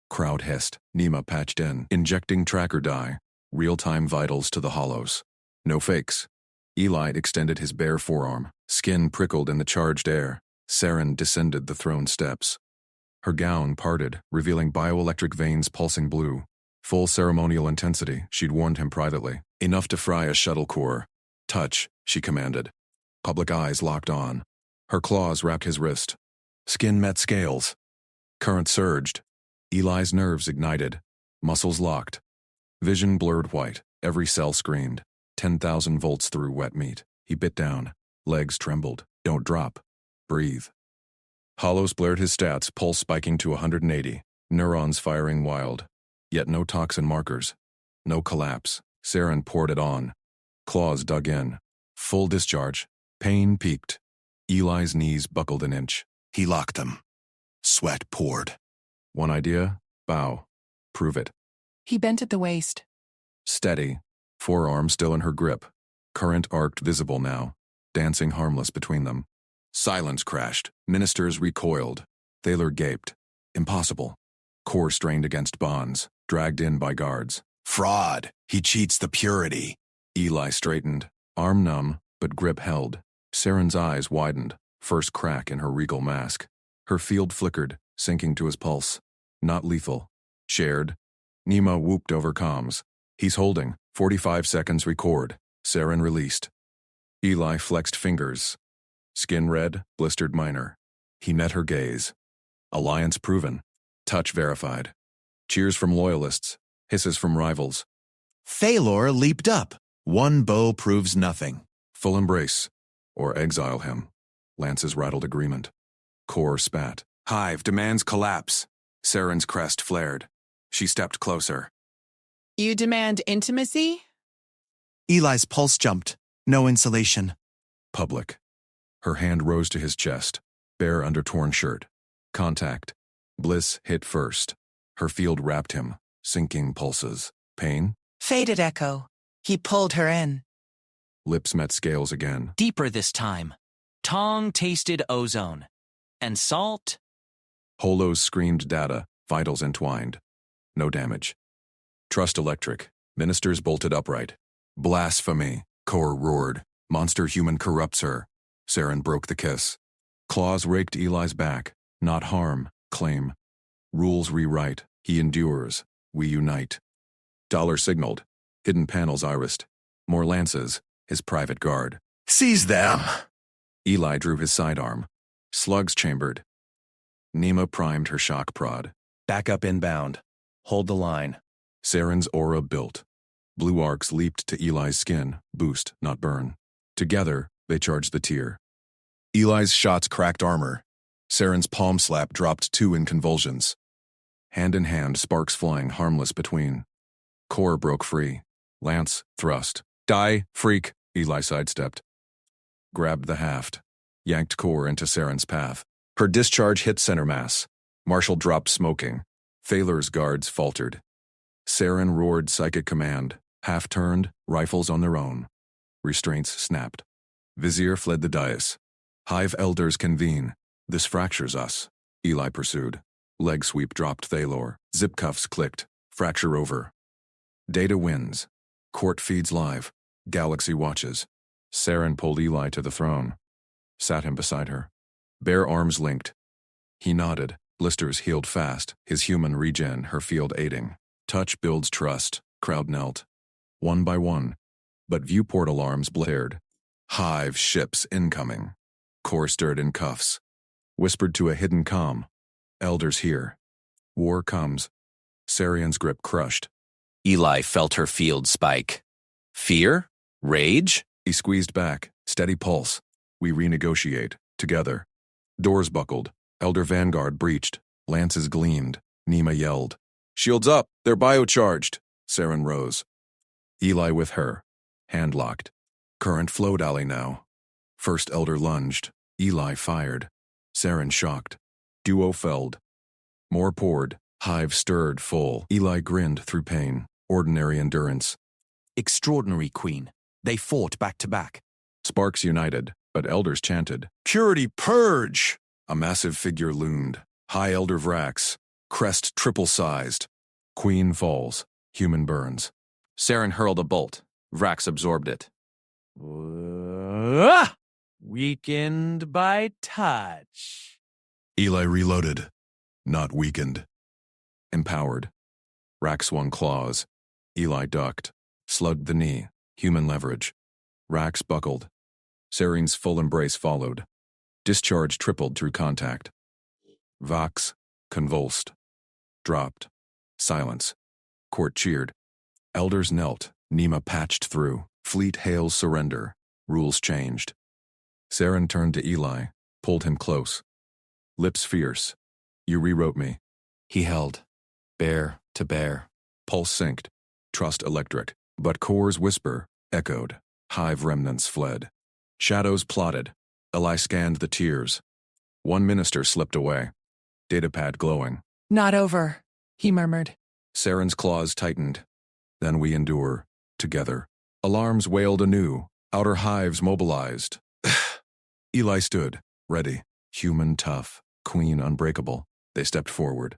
Crowd hissed. Nima patched in, injecting tracker dye. Real-time vitals to the hollows. No fakes. Eli extended his bare forearm. Skin prickled in the charged air. Saren descended the throne steps. Her gown parted, revealing bioelectric veins pulsing blue. Full ceremonial intensity, she'd warned him privately. Enough to fry a shuttle core. Touch, she commanded. Public eyes locked on. Her claws wrapped his wrist. Skin met scales. Current surged. Eli's nerves ignited. Muscles locked. Vision blurred white. Every cell screamed. 10,000 volts through wet meat. He bit down. Legs trembled. Don't drop. Breathe. Hollows blared his stats, pulse spiking to 180. Neurons firing wild. Yet no toxin markers. No collapse. Saren poured it on. Claws dug in. Full discharge. Pain peaked. Eli's knees buckled an inch. He locked them. Sweat poured. One idea, bow. Prove it. He bent at the waist. Steady. Forearm still in her grip. Current arced visible now, dancing harmless between them. Silence crashed. Ministers recoiled. Thaler gaped. Impossible. Core strained against bonds, dragged in by guards. Fraud. He cheats the purity. Eli straightened, arm numb, but grip held. Saren's eyes widened, first crack in her regal mask. Her field flickered, sinking to his pulse. Not lethal. Shared. Nima whooped over comms. He's holding. 45 seconds record. Saren released. Eli flexed fingers. Skin red, blistered minor. He met her gaze. Alliance proven. Touch verified. Cheers from loyalists. Hisses from rivals. Thalor leaped up. One bow proves nothing. Full embrace. Or exile him. Lance's rattled agreement. Core spat. Hive demands collapse. Saren's crest flared. She stepped closer. You demand intimacy? Eli's pulse jumped. No insulation. Public. Her hand rose to his chest, bare under torn shirt. Contact. Bliss hit first. Her field wrapped him, sinking pulses. Pain? Faded echo. He pulled her in. Lips met scales again. Deeper this time. Tongue tasted ozone. And salt? Holos screamed data, vitals entwined. No damage. Trust electric. Ministers bolted upright. Blasphemy. Core roared. Monster human corrupts her. Saren broke the kiss. Claws raked Eli's back. Not harm, claim. Rules rewrite. He endures. We unite. Dollar signaled. Hidden panels irised. More lances. His private guard. Seize them! Eli drew his sidearm. Slugs chambered. Nima primed her shock prod. Back up inbound. Hold the line. Saren's aura built. Blue arcs leaped to Eli's skin, boost, not burn. Together, they charged the tier. Eli's shots cracked armor. Saren's palm slap dropped two in convulsions. Hand in hand, sparks flying harmless between. Core broke free. Lance thrust. Die, freak, Eli sidestepped. Grabbed the haft. Yanked Core into Saren's path. Her discharge hit center mass. Marshall dropped smoking. Thaler's guards faltered. Saren roared psychic command. Half turned, rifles on their own. Restraints snapped. Vizier fled the dais. Hive elders convene. This fractures us, Eli pursued. Leg sweep dropped Thalor. Zip cuffs clicked. Fracture over. Data wins. Court feeds live. Galaxy watches. Saren pulled Eli to the throne. Sat him beside her. Bare arms linked. He nodded. Blisters healed fast. His human regen, her field aiding. Touch builds trust. Crowd knelt. One by one. But viewport alarms blared. Hive ships incoming. Core stirred in cuffs. Whispered to a hidden comm. Elders here. War comes. Sarian's grip crushed. Eli felt her field spike. Fear? Rage? He squeezed back. Steady pulse. We renegotiate. Together. Doors buckled. Elder Vanguard breached. Lances gleamed. Nima yelled. Shields up. They're biocharged. Saren rose. Eli with her. Hand locked. Current flowed alley now. First Elder lunged. Eli fired. Saren shocked. Duo felled. More poured. Hive stirred full. Eli grinned through pain. Ordinary endurance. Extraordinary, Queen. They fought back to back. Sparks united, but elders chanted. Purity purge! A massive figure loomed. High Elder Vrax. Crest triple-sized. Queen falls. Human burns. Saren hurled a bolt. Vrax absorbed it. Weakened by touch. Eli reloaded. Not weakened. Empowered. Rack swung claws. Eli ducked. Slugged the knee. Human leverage. Racks buckled. Saren's full embrace followed. Discharge tripled through contact. Vox. Convulsed. Dropped. Silence. Court cheered. Elders knelt. Nima patched through. Fleet hails surrender. Rules changed. Saren turned to Eli. Pulled him close. Lips fierce. You rewrote me. He held. Bear to bear. Pulse synced. Trust electric. But Core's whisper echoed. Hive remnants fled. Shadows plotted. Eli scanned the tiers. One minister slipped away. Datapad glowing. Not over, he murmured. Saren's claws tightened. Then we endure, together. Alarms wailed anew. Outer hives mobilized. Eli stood, ready. Human tough, queen unbreakable. They stepped forward.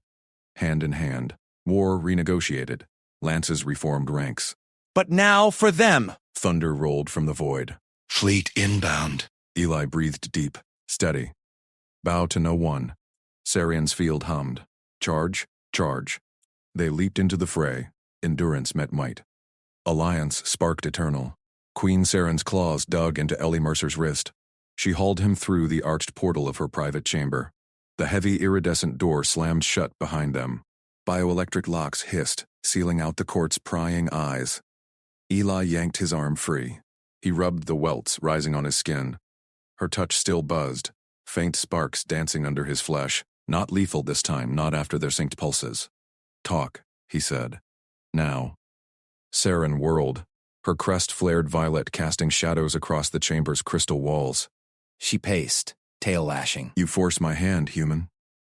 Hand in hand. War renegotiated. Lances reformed ranks. But now for them! Thunder rolled from the void. Fleet inbound. Eli breathed deep. Steady. Bow to no one. Sarian's field hummed. Charge, charge. They leaped into the fray. Endurance met might. Alliance sparked eternal. Queen Saren's claws dug into Ellie Mercer's wrist. She hauled him through the arched portal of her private chamber. The heavy iridescent door slammed shut behind them. Bioelectric locks hissed, sealing out the court's prying eyes. Eli yanked his arm free. He rubbed the welts rising on his skin. Her touch still buzzed, faint sparks dancing under his flesh. Not lethal this time, not after their synced pulses. Talk, he said. Now. Saren whirled. Her crest flared violet, casting shadows across the chamber's crystal walls. She paced, tail lashing. You force my hand, human.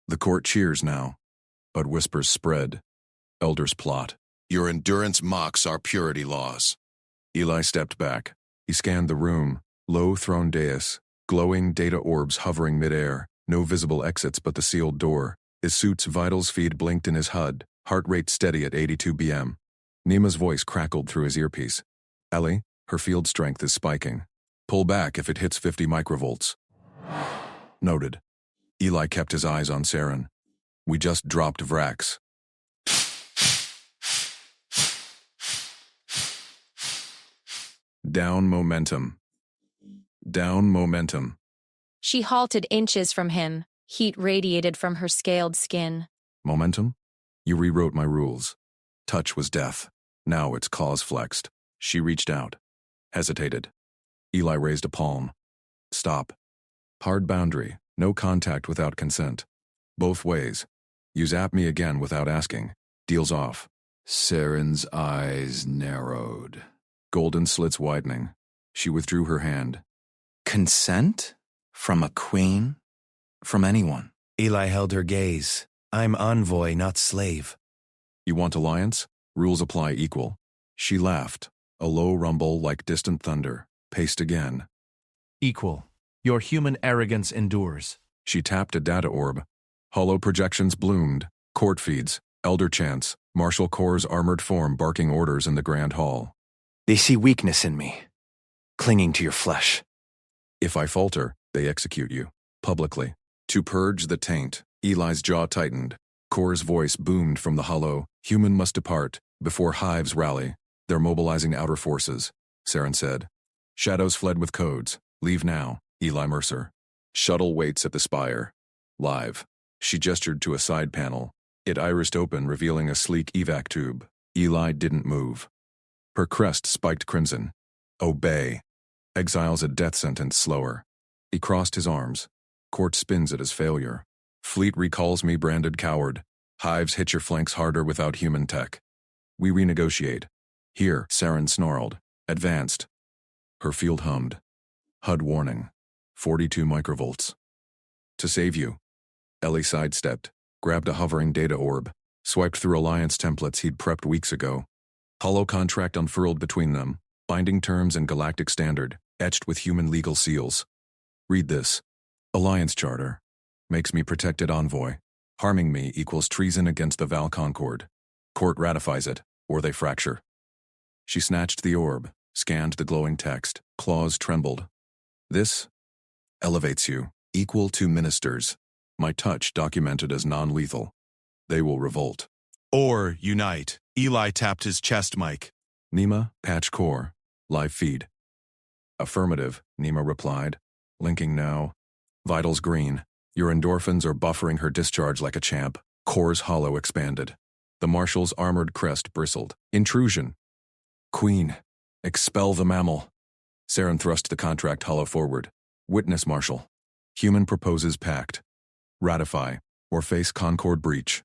The court cheers now. But whispers spread. Elders plot. Your endurance mocks our purity laws. Eli stepped back. He scanned the room. Low throne dais. Glowing data orbs hovering midair. No visible exits but the sealed door. His suit's vitals feed blinked in his HUD. Heart rate steady at 82 BM. Nima's voice crackled through his earpiece. Ellie, her field strength is spiking. Pull back if it hits 50 microvolts. Noted. Eli kept his eyes on Saren. We just dropped Vrax. Down momentum. Down momentum. She halted inches from him. Heat radiated from her scaled skin. Momentum? You rewrote my rules. Touch was death. Now it's cause flexed. She reached out. Hesitated. Eli raised a palm. Stop. Hard boundary. No contact without consent. Both ways. You zap me again without asking. Deals off. Saren's eyes narrowed. Golden slits widening. She withdrew her hand. Consent? From a queen? From anyone? Eli held her gaze. I'm envoy, not slave. You want alliance? Rules apply equal. She laughed. A low rumble like distant thunder. Paced again. Equal. Your human arrogance endures. She tapped a data orb. Hollow projections bloomed. Court feeds. Elder chants. Marshal Corps' armored form barking orders in the grand hall. They see weakness in me. Clinging to your flesh. If I falter, they execute you. Publicly. To purge the taint. Eli's jaw tightened. Corps' voice boomed from the hollow. Human must depart. Before hives rally. They're mobilizing outer forces. Saren said. Shadows fled with codes. Leave now, Eli Mercer. Shuttle waits at the spire. Live. She gestured to a side panel. It irised open, revealing a sleek evac tube. Eli didn't move. Her crest spiked crimson. Obey. Exiles a death sentence slower. He crossed his arms. Court spins it as failure. Fleet recalls me branded coward. Hives hit your flanks harder without human tech. We renegotiate. Here, Saren snarled. Advanced. Her field hummed. HUD warning. 42 microvolts. To save you. Ellie sidestepped, grabbed a hovering data orb, swiped through alliance templates he'd prepped weeks ago. Hollow contract unfurled between them, binding terms and galactic standard, etched with human legal seals. Read this. Alliance charter. Makes me protected envoy. Harming me equals treason against the Val Concord. Court ratifies it, or they fracture. She snatched the orb, scanned the glowing text, claws trembled. This elevates you, equal to ministers. My touch documented as non-lethal. They will revolt. Or unite. Eli tapped his chest mic. Nima, patch core. Live feed. Affirmative, Nima replied. Linking now. Vitals green. Your endorphins are buffering her discharge like a champ. Core's hollow expanded. The marshal's armored crest bristled. Intrusion. Queen. Expel the mammal. Saren thrust the contract hollow forward. Witness, Marshal. Human proposes pact. Ratify, or face Concord breach.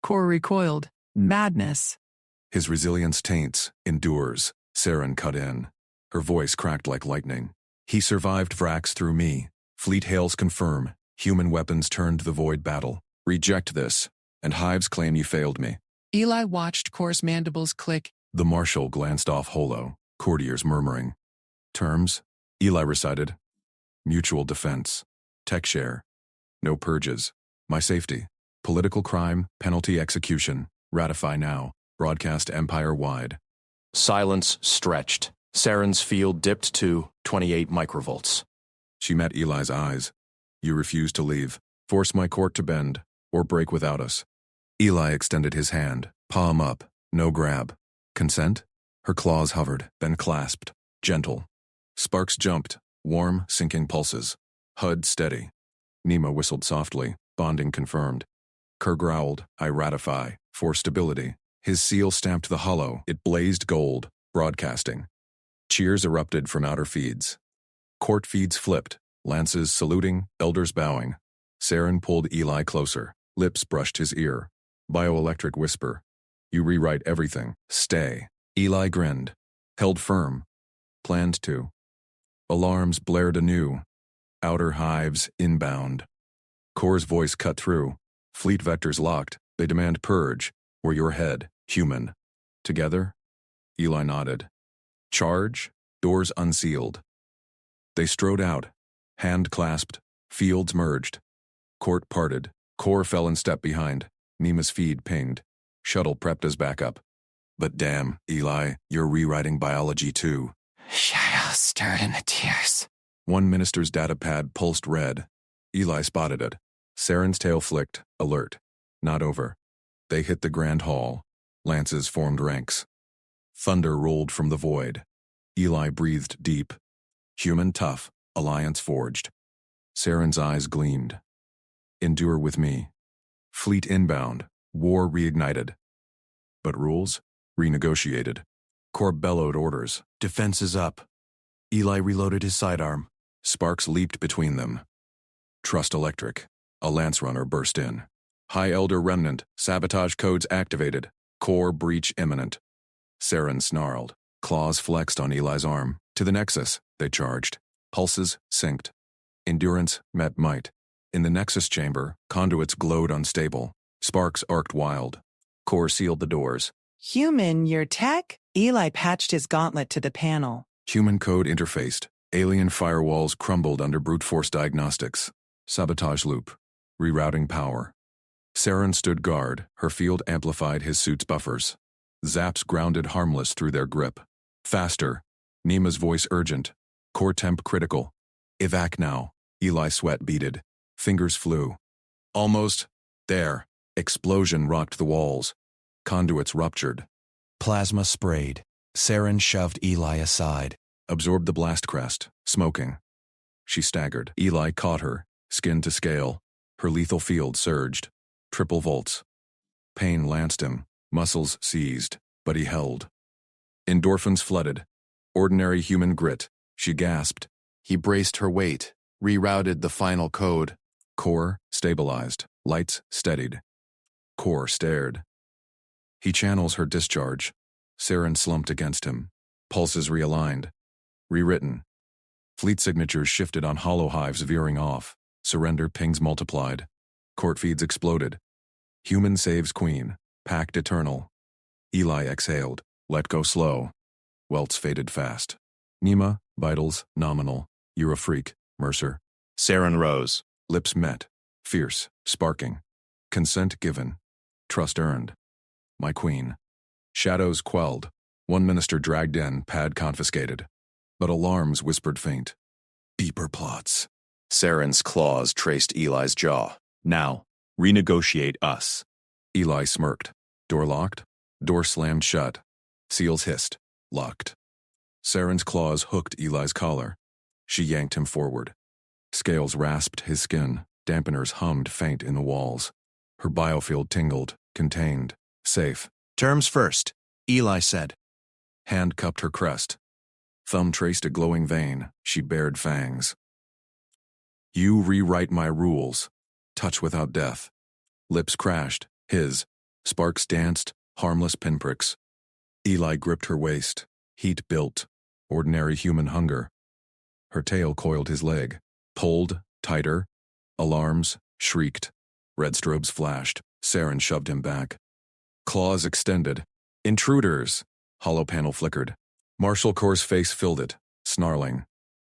Core recoiled. Madness. His resilience taints, endures. Saren cut in. Her voice cracked like lightning. He survived Vrax through me. Fleet hails confirm. Human weapons turned the void battle. Reject this, and hives claim you failed me. Eli watched Core's mandibles click. The marshal glanced off holo, courtiers murmuring. Terms? Eli recited. Mutual defense. Tech share. No purges. My safety. Political crime, penalty execution. Ratify now. Broadcast empire-wide. Silence stretched. Saren's field dipped to 28 microvolts. She met Eli's eyes. You refuse to leave. Force my court to bend, or break without us. Eli extended his hand, palm up, no grab. Consent? Her claws hovered, then clasped, gentle. Sparks jumped, warm, sinking pulses. HUD steady. Nima whistled softly, bonding confirmed. Kerr growled, I ratify, for stability. His seal stamped the hollow, it blazed gold, broadcasting. Cheers erupted from outer feeds. Court feeds flipped, lances saluting, elders bowing. Saren pulled Eli closer, lips brushed his ear. Bioelectric whisper. You rewrite everything, stay. Eli grinned, held firm, planned to. Alarms blared anew. Outer hives inbound. Core's voice cut through. Fleet vectors locked, they demand purge. We're your head, human. Together? Eli nodded. Charge? Doors unsealed. They strode out, hand clasped, fields merged. Court parted, Core fell in step behind. Nima's feed pinged. Shuttle prepped as backup. But damn, Eli, you're rewriting biology too. Shadow stirred in the tears. One minister's data pad pulsed red. Eli spotted it. Saren's tail flicked, alert. Not over. They hit the grand hall. Lances formed ranks. Thunder rolled from the void. Eli breathed deep. Human tough, alliance forged. Saren's eyes gleamed. Endure with me. Fleet inbound, war reignited. But rules? Renegotiated. Core bellowed orders. Defenses up. Eli reloaded his sidearm. Sparks leaped between them. Trust electric. A lance runner burst in. High Elder remnant, sabotage codes activated. Core breach imminent. Saren snarled. Claws flexed on Eli's arm. To the Nexus, they charged. Pulses synced. Endurance met might. In the Nexus chamber, conduits glowed unstable. Sparks arced wild. Core sealed the doors. Human, your tech? Eli patched his gauntlet to the panel. Human code interfaced. Alien firewalls crumbled under brute force diagnostics. Sabotage loop. Rerouting power. Saren stood guard. Her field amplified his suit's buffers. Zaps grounded harmless through their grip. Faster. Nima's voice urgent. Core temp critical. Evac now. Eli sweat beaded. Fingers flew. Almost. There. Explosion rocked the walls. Conduits ruptured. Plasma sprayed. Saren shoved Eli aside. Absorbed the blast crest, smoking. She staggered. Eli caught her, skin to scale. Her lethal field surged. Triple volts. Pain lanced him, muscles seized, but he held. Endorphins flooded. Ordinary human grit. She gasped. He braced her weight, rerouted the final code. Core stabilized. Lights steadied. Core stared. He channels her discharge. Saren slumped against him. Pulses realigned. Rewritten. Fleet signatures shifted on hollow hives veering off. Surrender pings multiplied. Court feeds exploded. Human saves queen. Pact eternal. Eli exhaled. Let go slow. Welts faded fast. Nima, vitals, nominal. You're a freak, Mercer. Saren rose. Lips met. Fierce, sparking. Consent given. Trust earned. My queen. Shadows quelled. One minister dragged in, pad confiscated. But alarms whispered faint. Deeper plots. Saren's claws traced Eli's jaw. Now, renegotiate us. Eli smirked. Door locked. Door slammed shut. Seals hissed. Locked. Saren's claws hooked Eli's collar. She yanked him forward. Scales rasped his skin. Dampeners hummed faint in the walls. Her biofield tingled, contained, safe. Terms first, Eli said. Hand cupped her crest. Thumb traced a glowing vein. She bared fangs. You rewrite my rules. Touch without death. Lips crashed. His. Sparks danced. Harmless pinpricks. Eli gripped her waist. Heat built. Ordinary human hunger. Her tail coiled his leg. Pulled. Tighter. Alarms. Shrieked. Red strobes flashed. Saren shoved him back. Claws extended. Intruders! Hollow panel flickered. Marshal Core's face filled it, snarling.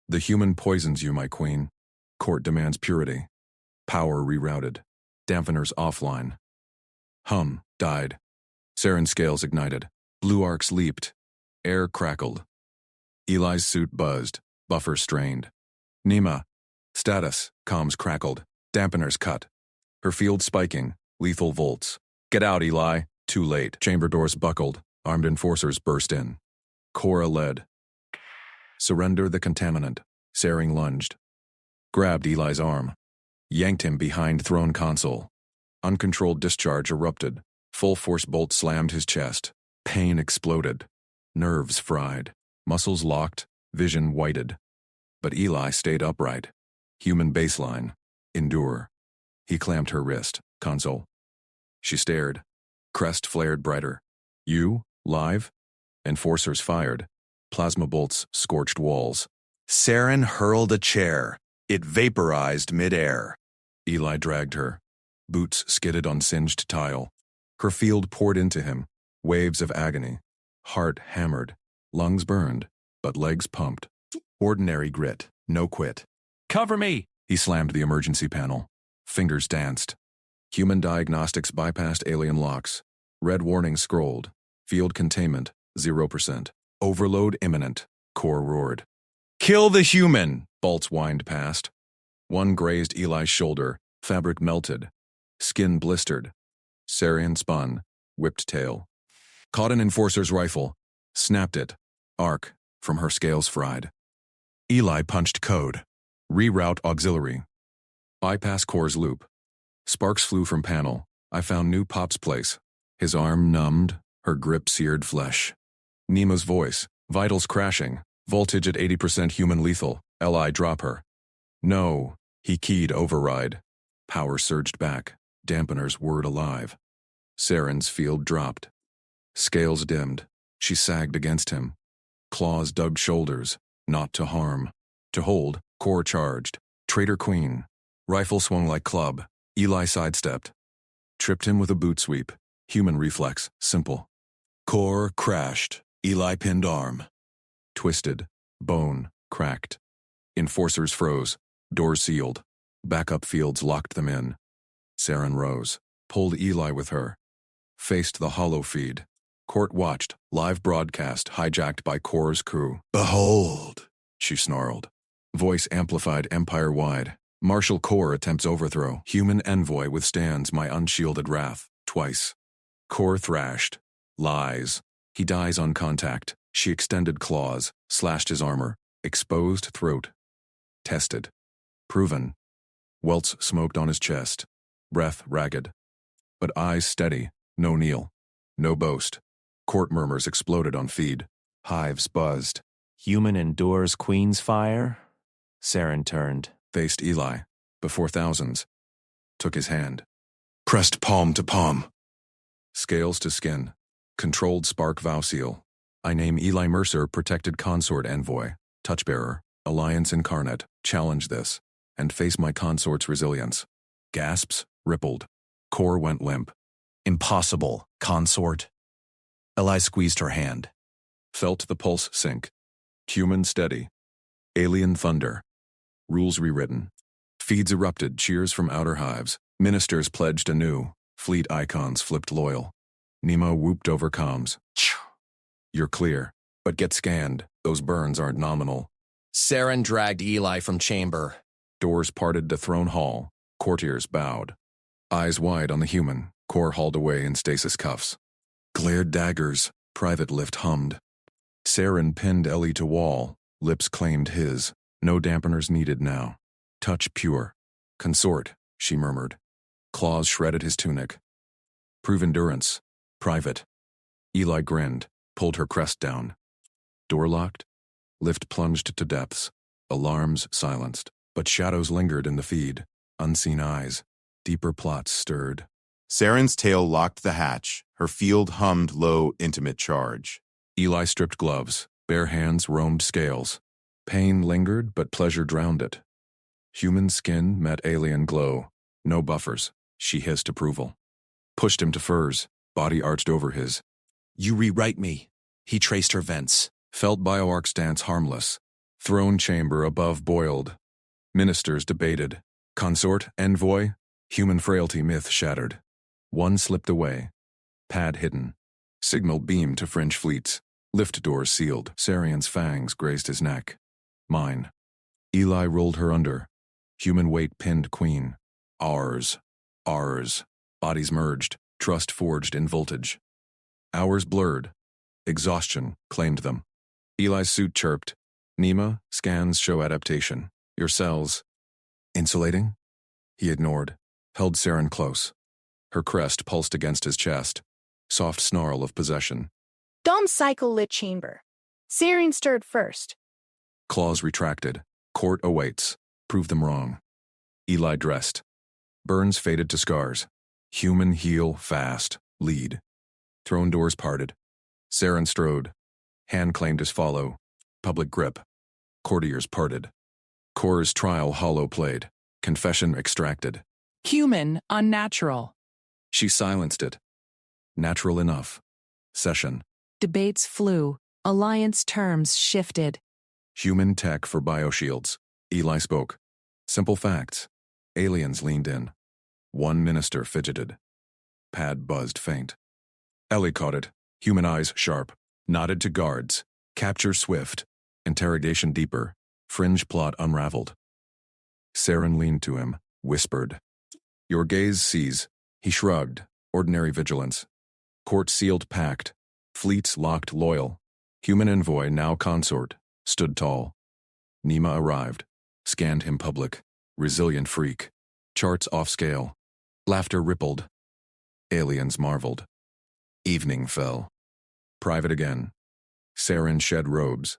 The human poisons you, my queen. Court demands purity. Power rerouted. Dampeners offline. Hum, died. Saren's scales ignited. Blue arcs leaped. Air crackled. Eli's suit buzzed. Buffer strained. Nima. Status. Comms crackled. Dampeners cut. Her field spiking. Lethal volts. Get out, Eli. Too late. Chamber doors buckled. Armed enforcers burst in. Cora led. Surrender the contaminant. Saren lunged. Grabbed Eli's arm. Yanked him behind throne console. Uncontrolled discharge erupted. Full force bolt slammed his chest. Pain exploded. Nerves fried. Muscles locked. Vision whited. But Eli stayed upright. Human baseline. Endure. He clamped her wrist. Console. She stared. Crest flared brighter. You? Live? Enforcers fired. Plasma bolts scorched walls. Saren hurled a chair. It vaporized midair. Eli dragged her. Boots skidded on singed tile. Her field poured into him. Waves of agony. Heart hammered. Lungs burned. But legs pumped. Ordinary grit. No quit. Cover me! He slammed the emergency panel. Fingers danced. Human diagnostics bypassed alien locks. Red warning scrolled. Field containment, 0%. Overload imminent, Core roared. Kill the human, bolts whined past. One grazed Eli's shoulder, fabric melted. Skin blistered. Saren spun, whipped tail. Caught an enforcer's rifle. Snapped it. Arc, from her scales fried. Eli punched code. Reroute auxiliary. Bypass Core's loop. Sparks flew from panel. I found new Pop's place. His arm numbed, her grip seared flesh. Nima's voice, vitals crashing, voltage at 80% human lethal. Li drop her. No, he keyed override. Power surged back, dampeners whirred alive. Saren's field dropped. Scales dimmed. She sagged against him. Claws dug shoulders, not to harm. To hold, Core charged. Traitor Queen. Rifle swung like club. Eli sidestepped. Tripped him with a boot sweep. Human reflex, simple. Core crashed. Eli pinned arm. Twisted. Bone, cracked. Enforcers froze. Doors sealed. Backup fields locked them in. Saren rose. Pulled Eli with her. Faced the hollow feed. Court watched, live broadcast hijacked by Core's crew. Behold, she snarled. Voice amplified empire-wide. Marshal Core attempts overthrow. Human envoy withstands my unshielded wrath. Twice. Core thrashed. Lies. He dies on contact. She extended claws, slashed his armor. Exposed throat. Tested. Proven. Welts smoked on his chest. Breath ragged. But eyes steady. No kneel. No boast. Court murmurs exploded on feed. Hives buzzed. Human endures Queen's fire? Saren turned. Faced Eli. Before thousands. Took his hand. Pressed palm to palm. Scales to skin. Controlled spark vow seal. I name Eli Mercer protected consort envoy. Touchbearer. Alliance incarnate. Challenge this. And face my consort's resilience. Gasps. Rippled. Core went limp. Impossible, consort. Eli squeezed her hand. Felt the pulse sink. Human steady. Alien thunder. Rules rewritten. Feeds erupted, cheers from outer hives. Ministers pledged anew. Fleet icons flipped loyal. Nemo whooped over comms. You're clear, but get scanned. Those burns aren't nominal. Saren dragged Eli from chamber. Doors parted to throne hall. Courtiers bowed. Eyes wide on the human. Core hauled away in stasis cuffs. Glared daggers. Private lift hummed. Saren pinned Ellie to wall. Lips claimed his. No dampeners needed now. Touch pure. Consort, she murmured. Claws shredded his tunic. Prove endurance. Private. Eli grinned, pulled her crest down. Door locked. Lift plunged to depths. Alarms silenced. But shadows lingered in the feed. Unseen eyes. Deeper plots stirred. Saren's tail locked the hatch. Her field hummed low, intimate charge. Eli stripped gloves. Bare hands roamed scales. Pain lingered, but pleasure drowned it. Human skin met alien glow. No buffers. She hissed approval. Pushed him to furs, body arched over his. You rewrite me. He traced her vents. Felt bioarc stance harmless. Throne chamber above boiled. Ministers debated. Consort, envoy, human frailty myth shattered. One slipped away. Pad hidden. Signal beam to fringe fleets. Lift doors sealed. Sarian's fangs grazed his neck. Mine. Eli rolled her under. Human weight pinned queen. Ours. Ours. Bodies merged. Trust forged in voltage. Hours blurred. Exhaustion claimed them. Eli's suit chirped. Nema, scans show adaptation. Your cells. Insulating? He ignored. Held Saren close. Her crest pulsed against his chest. Soft snarl of possession. Dom cycle lit chamber. Saren stirred first. Claws retracted. Court awaits. Prove them wrong. Eli dressed. Burns faded to scars. Human heal fast. Lead. Throne doors parted. Saren strode. Hand claimed his follow. Public grip. Courtiers parted. Core's trial hollow played. Confession extracted. Human, unnatural. She silenced it. Natural enough. Session. Debates flew. Alliance terms shifted. Human tech for bioshields. Eli spoke. Simple facts. Aliens leaned in. One minister fidgeted. Pad buzzed faint. Ellie caught it. Human eyes sharp. Nodded to guards. Capture swift. Interrogation deeper. Fringe plot unraveled. Saren leaned to him. Whispered. Your gaze sees. He shrugged. Ordinary vigilance. Court sealed pact. Fleets locked loyal. Human envoy, now consort, stood tall. Nema arrived. Scanned him public. Resilient freak. Charts off scale. Laughter rippled. Aliens marveled. Evening fell. Private again. Saren shed robes.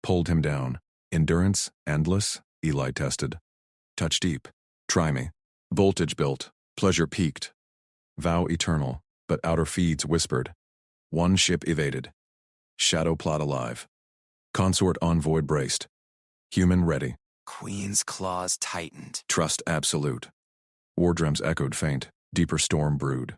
Pulled him down. Endurance, endless, Eli tested. Touch deep. Try me. Voltage built. Pleasure peaked. Vow eternal, but outer feeds whispered. One ship evaded. Shadow plot alive. Consort envoy braced. Human ready. Queen's claws tightened. Trust absolute. War drums echoed faint. Deeper storm brewed.